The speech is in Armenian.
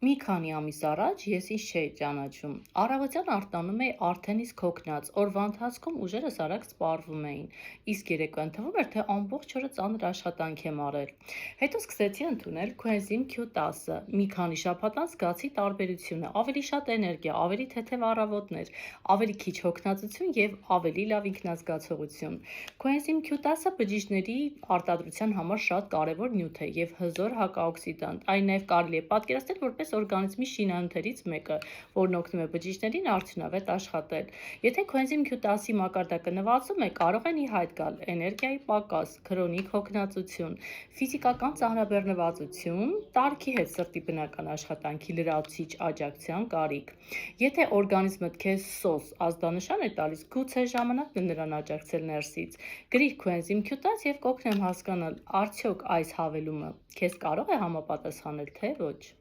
Մի քանի ամիս առաջ ես ինձ չէի ճանաչում։ Առավոտյան արտանում էի արդեն իսկ հոգնած, օրվա ընթացքում ուժերս արագ սպառվում էին, իսկ երեկոյան թվում էր, թե ամբողջ օրը ծանր աշխատանք եմ արել։ Հետո սկսեցի ընդունել Coenzym Q10-ը։ Մի քանի շաբաթ անց զգացի տարբերությունը՝ ավելի շատ էներգիա, ավելի թեթև առավոտներ, ավելի քիչ հոգնածություն եւ ավելի լավ ինքնազգացողություն։ Coenzym Q10-ը բջիջների արտադրության համար շատ կարևոր նյութ է եւ հզոր հակաօքսիդանտ։ Այն նաեւ կարելի է պատկերացնել որպես օրգանիզմի շինանյութերից մեկը, որն օգնում է բջիջներին արդյունավետ աշխատել։ Եթե Coenzym Q10-ի մակարդակը նվազում է, կարող են ի հայտ գալ էներգիայի պակաս, քրոնիկ հոգնածություն, ֆիզիկական ծանրաբեռնվածություն, տարիքի հետ սրտի բնական աշխատանքի լրացուցիչ աջակցության կարիք։ Եթե օրգանիզմդ քեզ սոս ազդանշան է տալիս, գուցե ժամանակն է նրան աջակցել ներսից։ Գրիր Coenzym Q10 եւ կօգնեմ հասկանալ՝ արդյոք այս հավելումը քեզ կարող է համապատասխանել, թե ոչ։